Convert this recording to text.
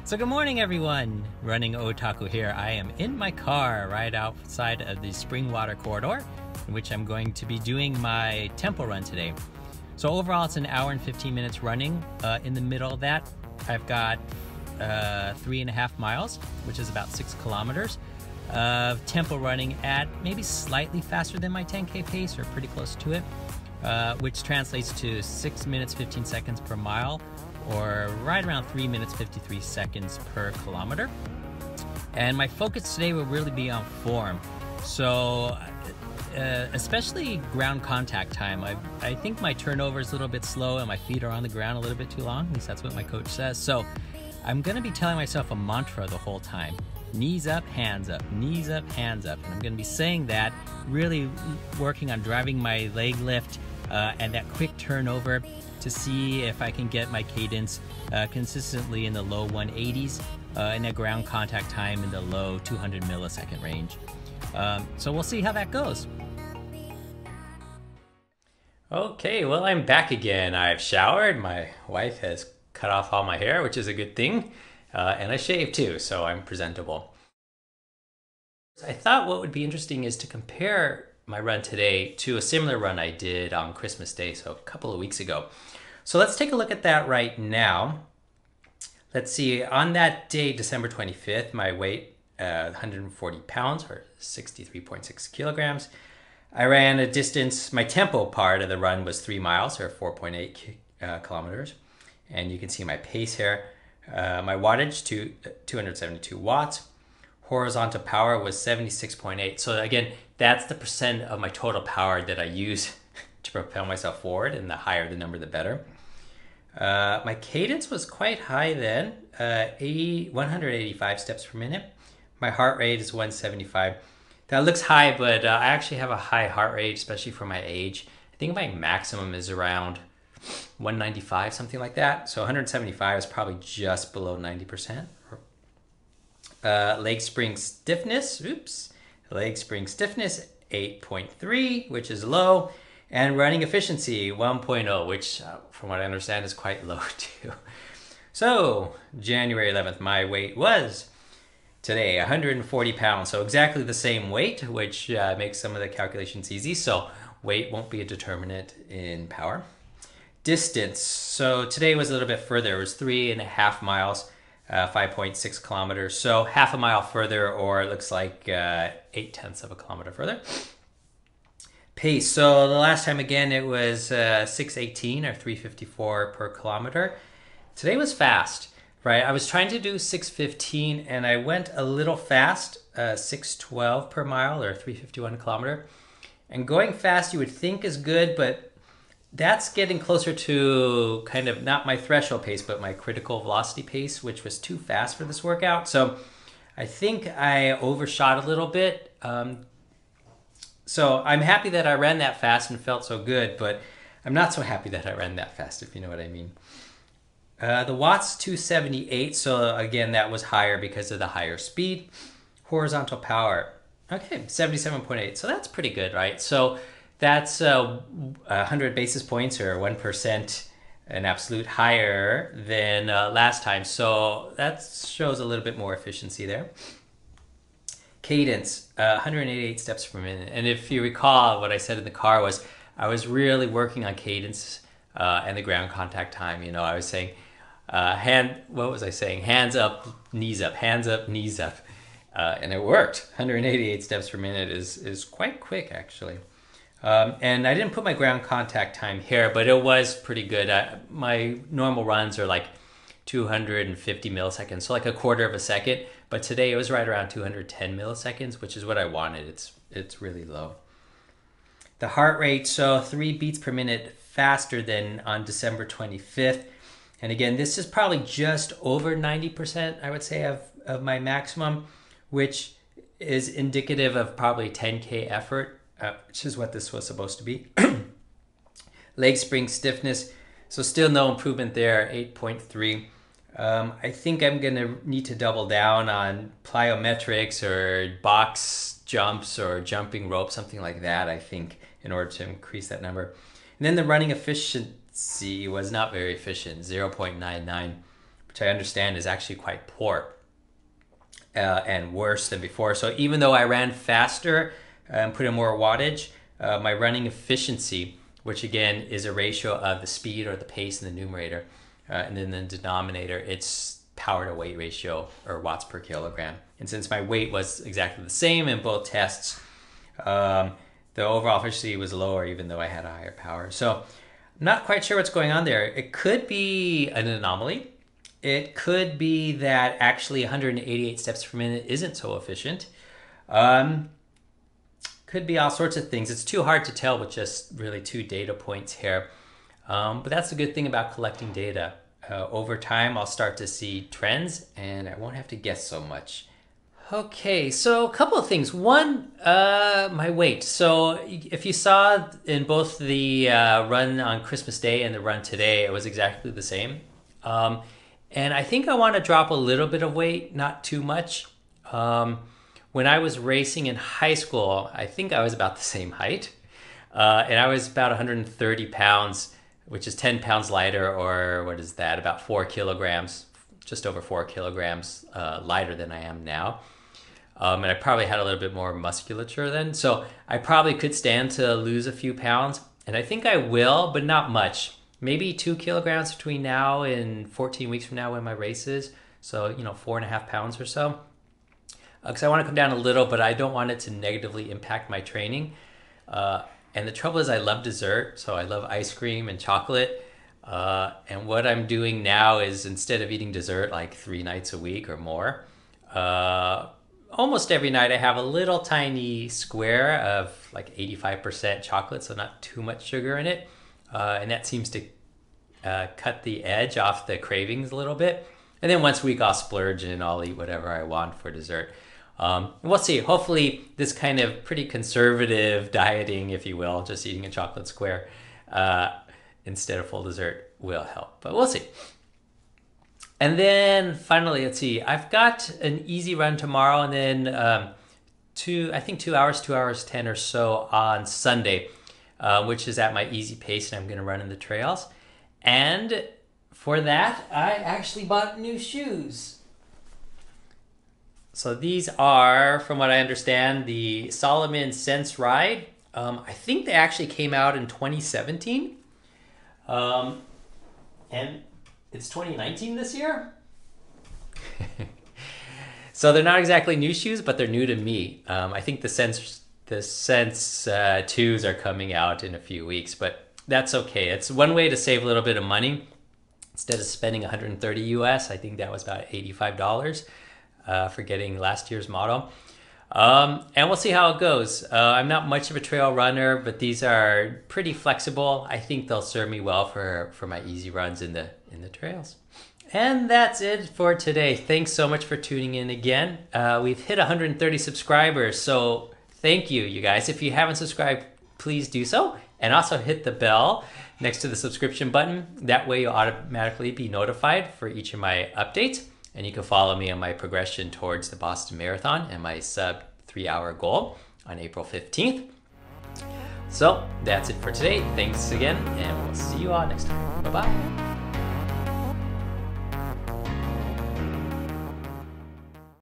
So good morning everyone, Running Otaku here. I am in my car right outside of the spring water corridor in which I'm going to be doing my tempo run today. So overall it's an hour and 15 minutes running. In the middle of that I've got 3.5 miles, which is about 6 kilometers of tempo running at maybe slightly faster than my 10K pace or pretty close to it, which translates to 6 minutes 15 seconds per mile, or right around 3 minutes 53 seconds per kilometer. And my focus today will really be on form. So especially ground contact time. I think my turnover is a little bit slow and my feet are on the ground a little bit too long. At least that's what my coach says. So I'm gonna be telling myself a mantra the whole time. Knees up, hands up, knees up, hands up. And I'm gonna be saying that, really working on driving my leg lift and that quick turnover to see if I can get my cadence consistently in the low 180s and that ground contact time in the low 200 millisecond range. So we'll see how that goes. Okay, well, I'm back again. I've showered. My wife has cut off all my hair, which is a good thing. And I shaved too, so I'm presentable. I thought what would be interesting is to compare my run today to a similar run I did on Christmas Day, so a couple of weeks ago. So let's take a look at that right now. Let's see, on that day, December 25th, my weight, 140 pounds or 63.6 kilograms. I ran a distance, my tempo part of the run was 3 miles or 4.8 kilometers. And you can see my pace here. My wattage to 272 watts. Horizontal power was 76.8. So again, that's the percent of my total power that I use to propel myself forward, and the higher the number, the better. My cadence was quite high then, 185 steps per minute. My heart rate is 175. That looks high, but I actually have a high heart rate, especially for my age. I think my maximum is around 195, something like that. So 175 is probably just below 90%. Leg spring stiffness, leg spring stiffness 8.3, which is low. And running efficiency 1.0, which from what I understand is quite low too. So January 11th, my weight was today 140 pounds. So exactly the same weight, which makes some of the calculations easy. So weight won't be a determinant in power. Distance, so today was a little bit further. It was 3.5 miles, 5.6 kilometers. So half a mile further, or it looks like 0.8 of a kilometer further. Pace, so the last time again it was 6:18 or 3:54 per kilometer. Today was fast, right? I was trying to do 6:15 and I went a little fast, 6:12 per mile or 3:51 a kilometer. And going fast you would think is good, but that's getting closer to kind of not my threshold pace, but my critical velocity pace, which was too fast for this workout. So I think I overshot a little bit. So I'm happy that I ran that fast and felt so good, but I'm not so happy that I ran that fast, if you know what I mean. The watts 278, so again, that was higher because of the higher speed. Horizontal power, okay, 77.8, so that's pretty good, right? So that's 100 basis points or 1% an absolute higher than last time. So that shows a little bit more efficiency there. Cadence, 188 steps per minute. And if you recall, what I said in the car was I was really working on cadence and the ground contact time. You know, I was saying, what was I saying? Hands up, knees up, hands up, knees up. And it worked. 188 steps per minute is quite quick, actually. And I didn't put my ground contact time here, but it was pretty good. My normal runs are like 250 milliseconds, so like a quarter of a second. But today it was right around 210 milliseconds, which is what I wanted. It's really low. The heart rate, so 3 beats per minute faster than on December 25th. And again, this is probably just over 90%, I would say, of my maximum, which is indicative of probably 10K effort, which is what this was supposed to be. Leg spring stiffness, so still no improvement there, 8.3. I think I'm gonna need to double down on plyometrics or box jumps or jumping rope, something like that, I think, in order to increase that number. And then the running efficiency was not very efficient, 0.99. which I understand is actually quite poor and worse than before. So even though I ran faster and put in more wattage, my running efficiency, which again is a ratio of the speed or the pace in the numerator, and then the denominator, it's power to weight ratio or watts per kilogram. And since my weight was exactly the same in both tests, the overall efficiency was lower even though I had a higher power. So I'm not quite sure what's going on there. It could be an anomaly. It could be that actually 188 steps per minute isn't so efficient. Could be all sorts of things. It's too hard to tell with just really 2 data points here. But that's the good thing about collecting data. Over time, I'll start to see trends and I won't have to guess so much. Okay, so a couple of things. One, my weight. So if you saw in both the run on Christmas Day and the run today, it was exactly the same. And I think I want to drop a little bit of weight, not too much. When I was racing in high school, I think I was about the same height. And I was about 130 pounds, which is 10 pounds lighter, or what is that, about 4 kilograms, just over 4 kilograms lighter than I am now. And I probably had a little bit more musculature then. So I probably could stand to lose a few pounds. And I think I will, but not much. Maybe 2 kilograms between now and 14 weeks from now when my race is. So, 4.5 pounds or so. Because I want to come down a little, but I don't want it to negatively impact my training. And the trouble is I love dessert. So I love ice cream and chocolate. And what I'm doing now is instead of eating dessert like 3 nights a week or more, almost every night I have a little tiny square of like 85% chocolate, so not too much sugar in it. And that seems to cut the edge off the cravings a little bit. And then once a week I'll splurge and I'll eat whatever I want for dessert. We'll see. Hopefully this kind of pretty conservative dieting, if you will, just eating a chocolate square instead of full dessert will help. But we'll see. And then finally, let's see. I've got an easy run tomorrow, and then I think 2 hours, 2 hours 10 or so on Sunday, which is at my easy pace, and I'm going to run in the trails. And for that, I actually bought new shoes. So these are, from what I understand, the Salomon Sense Ride. I think they actually came out in 2017. And it's 2019 this year. So they're not exactly new shoes, but they're new to me. I think the Sense 2s are coming out in a few weeks, but that's okay. It's one way to save a little bit of money. Instead of spending 130 US, I think that was about $85 for getting last year's model. And we'll see how it goes. I'm not much of a trail runner, but these are pretty flexible. I think they'll serve me well for my easy runs in the trails. And that's it for today. Thanks so much for tuning in again. We've hit 130 subscribers, so thank you, you guys. If you haven't subscribed, please do so. And also hit the bell next to the subscription button. That way you'll automatically be notified for each of my updates. And you can follow me on my progression towards the Boston Marathon and my sub-3 hour goal on April 15th. So that's it for today. Thanks again, and we'll see you all next time. Bye-bye.